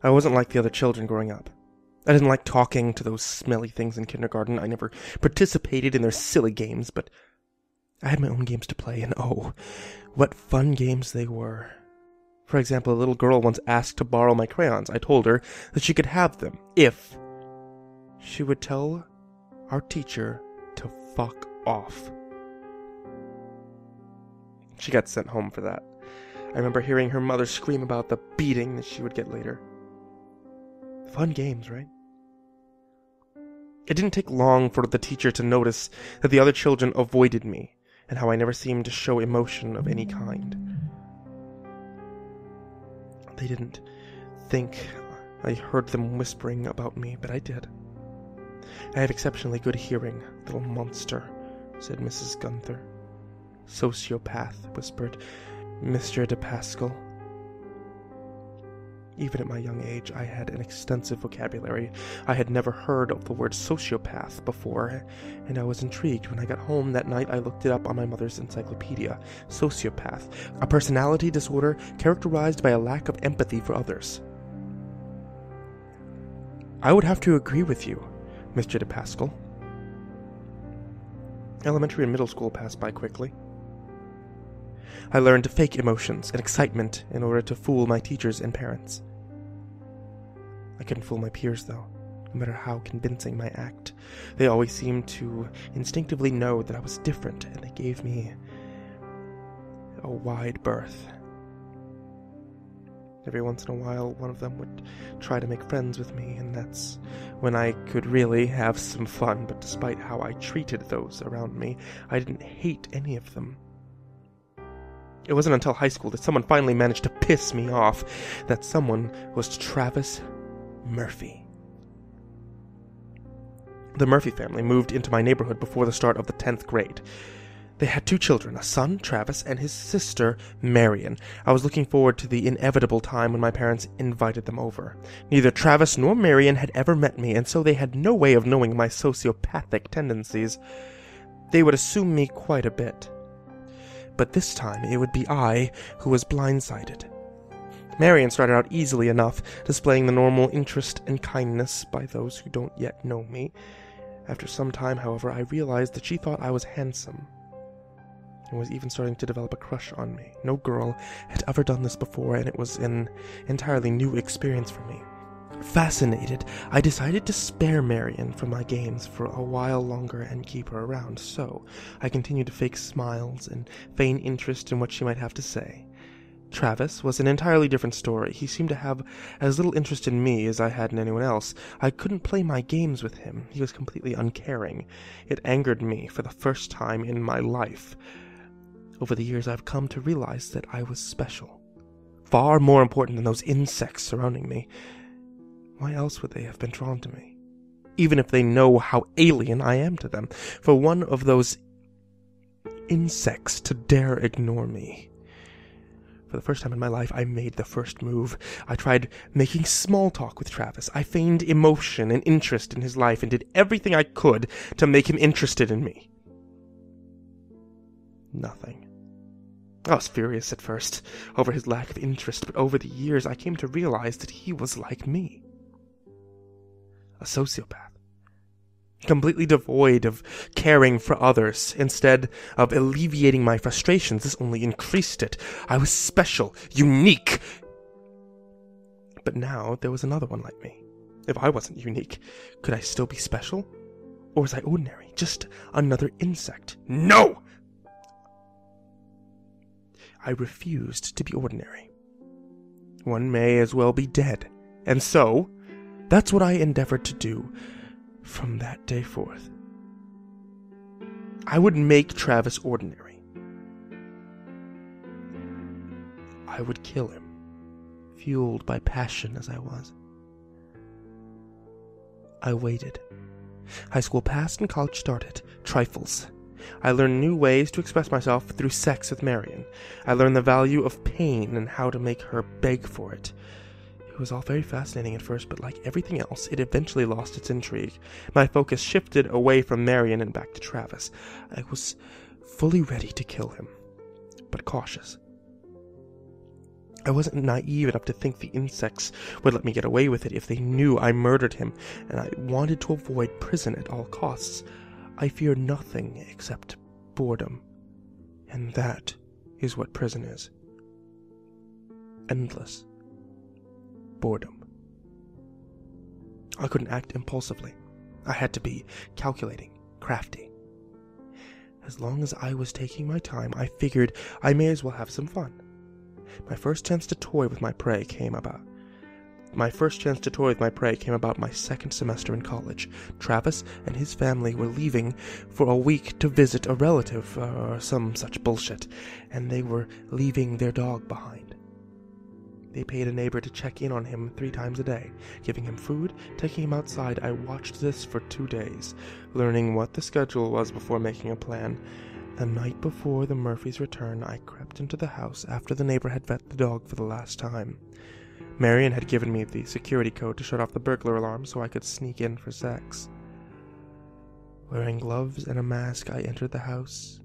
I wasn't like the other children growing up. I didn't like talking to those smelly things in kindergarten. I never participated in their silly games, but I had my own games to play, and oh, what fun games they were. For example, a little girl once asked to borrow my crayons. I told her that she could have them if she would tell our teacher to fuck off. She got sent home for that. I remember hearing her mother scream about the beating that she would get later. Fun games, right? It didn't take long for the teacher to notice that the other children avoided me, and how I never seemed to show emotion of any kind. They didn't think I heard them whispering about me, but I did. I have exceptionally good hearing, little monster, said Mrs. Gunther. Sociopath, whispered Mr. de Pascal. Even at my young age, I had an extensive vocabulary. I had never heard of the word sociopath before, and I was intrigued. When I got home that night, I looked it up on my mother's encyclopedia. Sociopath, a personality disorder characterized by a lack of empathy for others. I would have to agree with you, Mr. de Pascal. Elementary and middle school passed by quickly. I learned to fake emotions and excitement in order to fool my teachers and parents. I couldn't fool my peers, though, no matter how convincing my act. They always seemed to instinctively know that I was different, and they gave me a wide berth. Every once in a while, one of them would try to make friends with me, and that's when I could really have some fun. But despite how I treated those around me, I didn't hate any of them. It wasn't until high school that someone finally managed to piss me off. That someone was Travis Murphy. The Murphy family moved into my neighborhood before the start of the 10th grade. They had 2 children, a son, Travis, and his sister, Marion. I was looking forward to the inevitable time when my parents invited them over. Neither Travis nor Marion had ever met me, and so they had no way of knowing my sociopathic tendencies. They would assume me quite a bit. But this time it would be I who was blindsided. Marion started out easily enough, displaying the normal interest and kindness by those who don't yet know me. After some time, however, I realized that she thought I was handsome, and was even starting to develop a crush on me. No girl had ever done this before, and it was an entirely new experience for me. Fascinated, I decided to spare Marion from my games for a while longer and keep her around, so I continued to fake smiles and feign interest in what she might have to say. Travis was an entirely different story. He seemed to have as little interest in me as I had in anyone else. I couldn't play my games with him. He was completely uncaring. It angered me for the first time in my life. Over the years, I've come to realize that I was special. Far more important than those insects surrounding me. Why else would they have been drawn to me? Even if they know how alien I am to them. For one of those insects to dare ignore me. For the first time in my life, I made the first move. I tried making small talk with Travis. I feigned emotion and interest in his life and did everything I could to make him interested in me. Nothing. I was furious at first over his lack of interest, but over the years I came to realize that he was like me. A sociopath. Completely devoid of caring for others. Instead of alleviating my frustrations, this only increased it. I was special, unique. But now there was another one like me. If I wasn't unique, could I still be special? Or was I ordinary? Just another insect? No! I refused to be ordinary. One may as well be dead. And so, that's what I endeavored to do from that day forth. I would make Travis ordinary. I would kill him, fueled by passion as I was. I waited. High school passed and college started. Trifles. I learned new ways to express myself through sex with Marion. I learned the value of pain and how to make her beg for it. It was all very fascinating at first, but like everything else, it eventually lost its intrigue. My focus shifted away from Marion and back to Travis. I was fully ready to kill him, but cautious. I wasn't naive enough to think the insects would let me get away with it if they knew I murdered him, and I wanted to avoid prison at all costs. I feared nothing except boredom, and that is what prison is. Endless boredom. I couldn't act impulsively. I had to be calculating, crafty. As long as I was taking my time, I figured I may as well have some fun. My first chance to toy with my prey came about my second semester in college. Travis and his family were leaving for a week to visit a relative, or some such bullshit, and they were leaving their dog behind. They paid a neighbor to check in on him 3 times a day, giving him food, taking him outside. I watched this for 2 days, learning what the schedule was before making a plan. The night before the Murphys' return, I crept into the house after the neighbor had vet the dog for the last time. Marion had given me the security code to shut off the burglar alarm so I could sneak in for sex. Wearing gloves and a mask, I entered the house,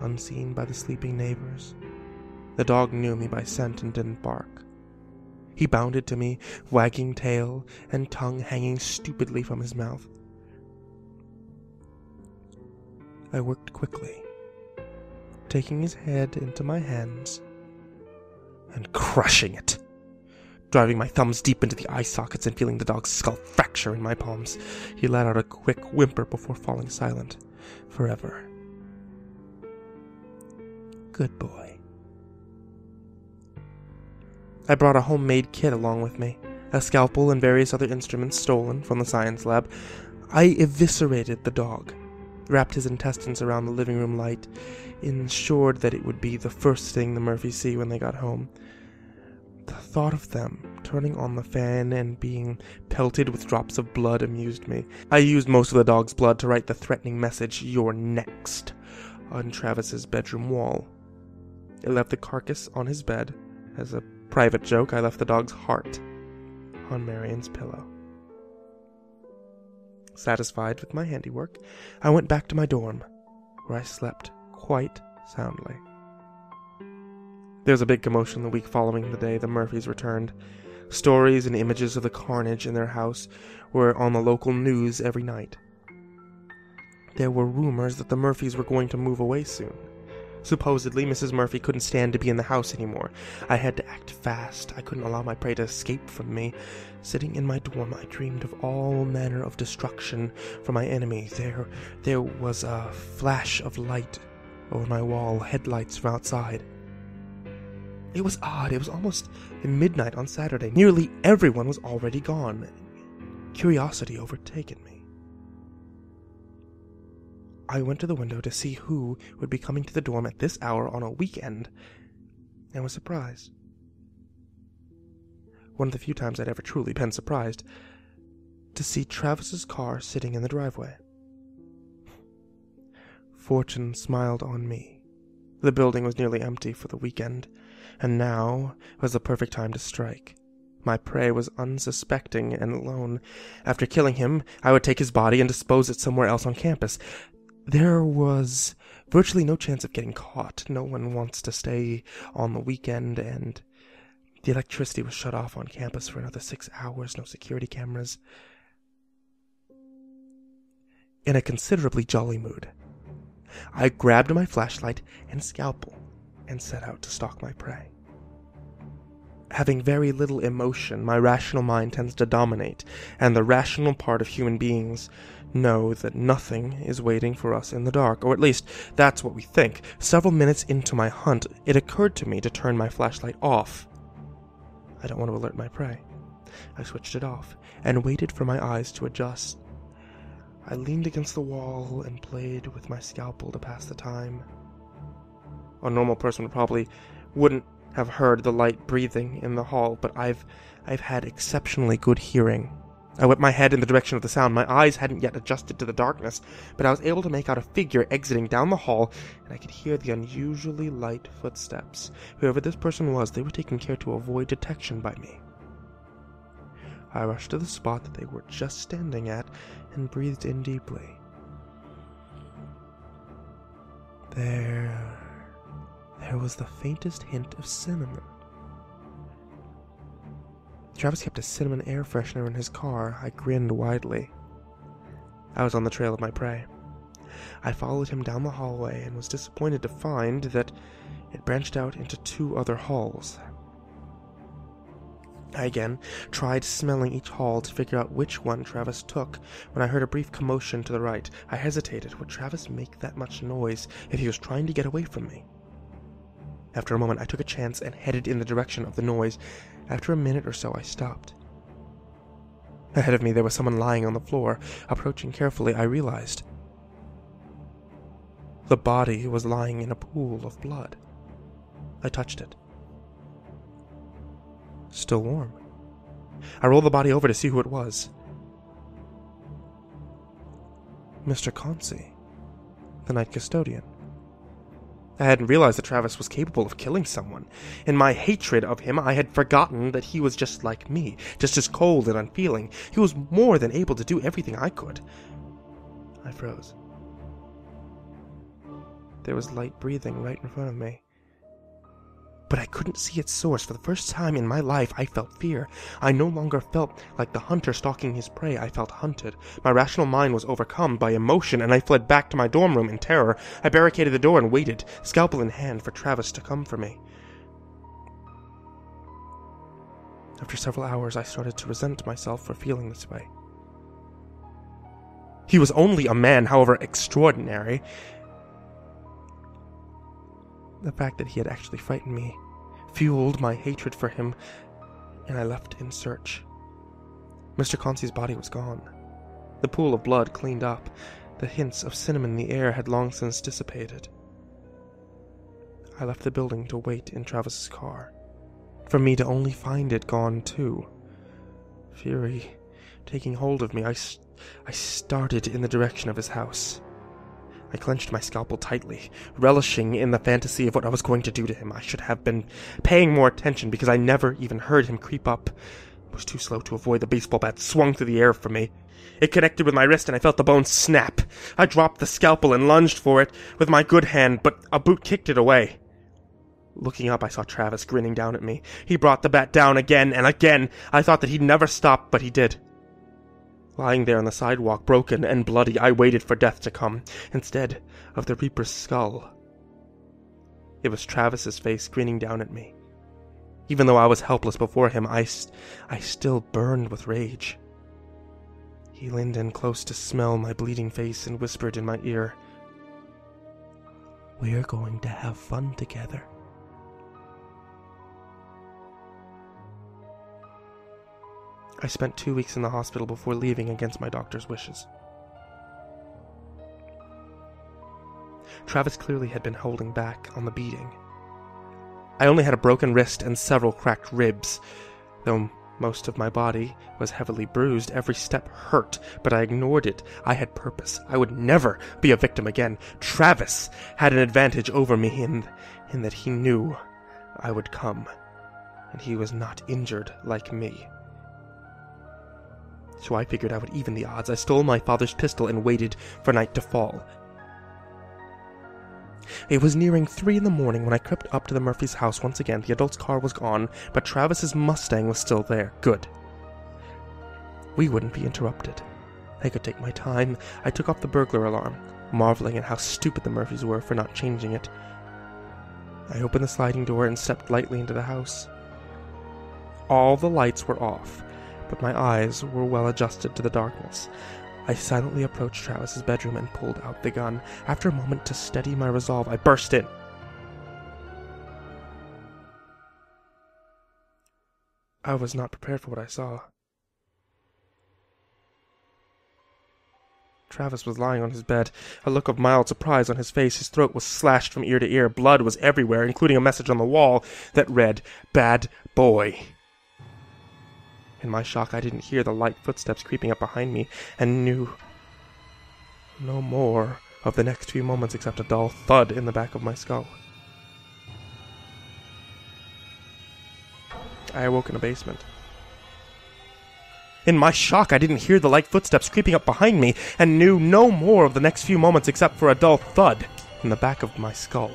unseen by the sleeping neighbors. The dog knew me by scent and didn't bark. He bounded to me, wagging tail and tongue hanging stupidly from his mouth. I worked quickly, taking his head into my hands and crushing it, driving my thumbs deep into the eye sockets and feeling the dog's skull fracture in my palms. He let out a quick whimper before falling silent forever. Good boy. I brought a homemade kit along with me, a scalpel and various other instruments stolen from the science lab. I eviscerated the dog, wrapped his intestines around the living room light, ensured that it would be the first thing the Murphys see when they got home. The thought of them turning on the fan and being pelted with drops of blood amused me. I used most of the dog's blood to write the threatening message, "You're next," on Travis's bedroom wall. I left the carcass on his bed. As a private joke, I left the dog's heart on Marion's pillow. Satisfied with my handiwork, I went back to my dorm, where I slept quite soundly. There was a big commotion the week following the day the Murphys returned. Stories and images of the carnage in their house were on the local news every night. There were rumors that the Murphys were going to move away soon. Supposedly, Mrs. Murphy couldn't stand to be in the house anymore. I had to act fast. I couldn't allow my prey to escape from me. Sitting in my dorm, I dreamed of all manner of destruction from my enemy. There was a flash of light over my wall, headlights from outside. It was odd. It was almost midnight on Saturday. Nearly everyone was already gone. Curiosity overtaken me. I went to the window to see who would be coming to the dorm at this hour on a weekend, and was surprised. One of the few times I'd ever truly been surprised to see Travis's car sitting in the driveway. Fortune smiled on me. The building was nearly empty for the weekend, and now was the perfect time to strike. My prey was unsuspecting and alone. After killing him, I would take his body and dispose it somewhere else on campus. There was virtually no chance of getting caught. No one wants to stay on the weekend, and the electricity was shut off on campus for another 6 hours, no security cameras. In a considerably jolly mood, I grabbed my flashlight and scalpel and set out to stalk my prey. Having very little emotion, my rational mind tends to dominate, and the rational part of human beings know that nothing is waiting for us in the dark, or at least that's what we think. Several minutes into my hunt, it occurred to me to turn my flashlight off. I don't want to alert my prey. I switched it off and waited for my eyes to adjust. I leaned against the wall and played with my scalpel to pass the time. A normal person wouldn't have heard the light breathing in the hall, but I've had exceptionally good hearing. I whipped my head in the direction of the sound. My eyes hadn't yet adjusted to the darkness, but I was able to make out a figure exiting down the hall, and I could hear the unusually light footsteps. Whoever this person was, they were taking care to avoid detection by me. I rushed to the spot that they were just standing at and breathed in deeply. There was the faintest hint of cinnamon Travis kept a cinnamon air freshener in his car. I grinned widely. I was on the trail of my prey. I followed him down the hallway and was disappointed to find that it branched out into 2 other halls. I again tried smelling each hall to figure out which one Travis took when I heard a brief commotion to the right. I hesitated. Would Travis make that much noise if he was trying to get away from me? After a moment, I took a chance and headed in the direction of the noise. After a minute or so, I stopped. Ahead of me, there was someone lying on the floor. Approaching carefully, I realized the body was lying in a pool of blood. I touched it. Still warm. I rolled the body over to see who it was. Mr. Concy, the night custodian. I hadn't realized that Travis was capable of killing someone. In my hatred of him, I had forgotten that he was just like me, just as cold and unfeeling. He was more than able to do everything I could. I froze. There was light breathing right in front of me. But I couldn't see its source. For the first time in my life, I felt fear. I no longer felt like the hunter stalking his prey. I felt hunted. My rational mind was overcome by emotion, and I fled back to my dorm room in terror. I barricaded the door and waited, scalpel in hand, for Travis to come for me. After several hours, I started to resent myself for feeling this way. He was only a man, however extraordinary. The fact that he had actually frightened me fueled my hatred for him, and I left in search. Mr. Concy's body was gone. The pool of blood cleaned up. The hints of cinnamon in the air had long since dissipated. I left the building to wait in Travis's car, for me to only find it gone too. Fury taking hold of me, I started in the direction of his house. I clenched my scalpel tightly, relishing in the fantasy of what I was going to do to him. I should have been paying more attention because I never even heard him creep up. I was too slow to avoid the baseball bat swung through the air from me. It connected with my wrist and I felt the bone snap. I dropped the scalpel and lunged for it with my good hand, but a boot kicked it away. Looking up, I saw Travis grinning down at me. He brought the bat down again and again. I thought that he'd never stop, but he did. Lying there on the sidewalk, broken and bloody, I waited for death to come, instead of the Reaper's skull. It was Travis's face grinning down at me. Even though I was helpless before him, I still burned with rage. He leaned in close to smell my bleeding face and whispered in my ear, "We're going to have fun together." I spent 2 weeks in the hospital before leaving against my doctor's wishes. Travis clearly had been holding back on the beating. I only had a broken wrist and several cracked ribs. Though most of my body was heavily bruised, every step hurt, but I ignored it. I had purpose. I would never be a victim again. Travis had an advantage over me in that he knew I would come, and he was not injured like me. So I figured I would even the odds. I stole my father's pistol and waited for night to fall. It was nearing 3 a.m. when I crept up to the Murphy's house once again. The adult's car was gone, but Travis's Mustang was still there. Good. We wouldn't be interrupted. I could take my time. I took off the burglar alarm, marveling at how stupid the Murphys were for not changing it. I opened the sliding door and stepped lightly into the house. All the lights were off, but my eyes were well adjusted to the darkness. I silently approached Travis's bedroom and pulled out the gun. After a moment to steady my resolve, I burst in. I was not prepared for what I saw. Travis was lying on his bed, a look of mild surprise on his face. His throat was slashed from ear to ear. Blood was everywhere, including a message on the wall that read, "Bad boy." In my shock, I didn't hear the light footsteps creeping up behind me, and knew no more of the next few moments except a dull thud in the back of my skull. I awoke in a basement. In my shock, I didn't hear the light footsteps creeping up behind me, and knew no more of the next few moments except for a dull thud in the back of my skull.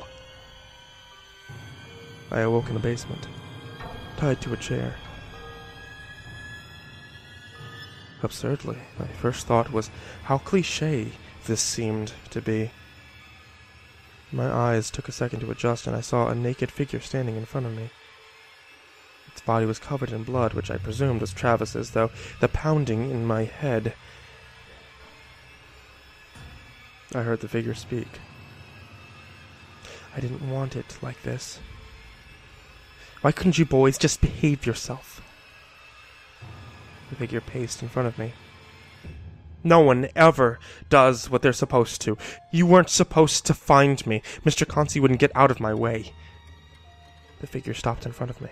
I awoke in a basement, tied to a chair. Absurdly, my first thought was how cliché this seemed to be. My eyes took a second to adjust, and I saw a naked figure standing in front of me. Its body was covered in blood, which I presumed was Travis's, though the pounding in my head... I heard the figure speak. I didn't want it like this. Why couldn't you boys just behave yourself? The figure paced in front of me. No one ever does what they're supposed to. You weren't supposed to find me. Mr. Concy wouldn't get out of my way. The figure stopped in front of me.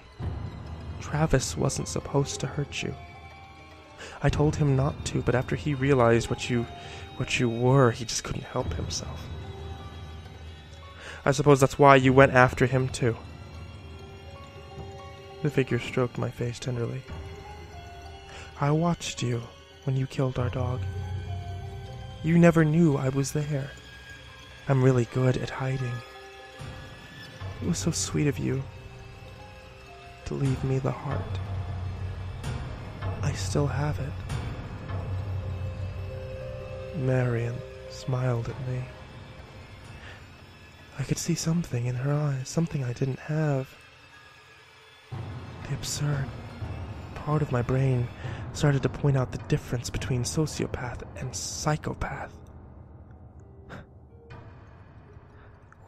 Travis wasn't supposed to hurt you. I told him not to, but after he realized what you were, he just couldn't help himself. I suppose that's why you went after him too. The figure stroked my face tenderly. I watched you when you killed our dog. You never knew I was there. I'm really good at hiding. It was so sweet of you to leave me the heart. I still have it. Marion smiled at me. I could see something in her eyes, something I didn't have. The absurd part of my brain started to point out the difference between sociopath and psychopath.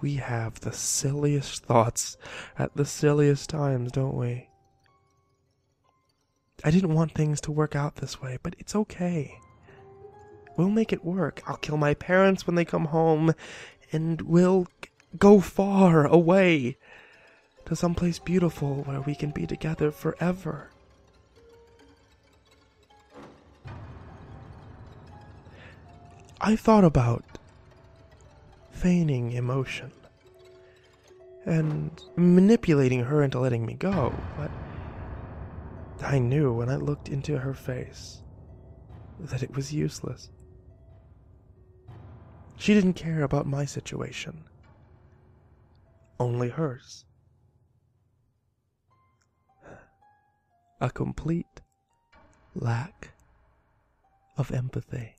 We have the silliest thoughts at the silliest times, don't we? I didn't want things to work out this way, but it's okay. We'll make it work. I'll kill my parents when they come home, and we'll go far away to someplace beautiful where we can be together forever. I thought about feigning emotion and manipulating her into letting me go, but I knew when I looked into her face that it was useless. She didn't care about my situation, only hers. A complete lack of empathy.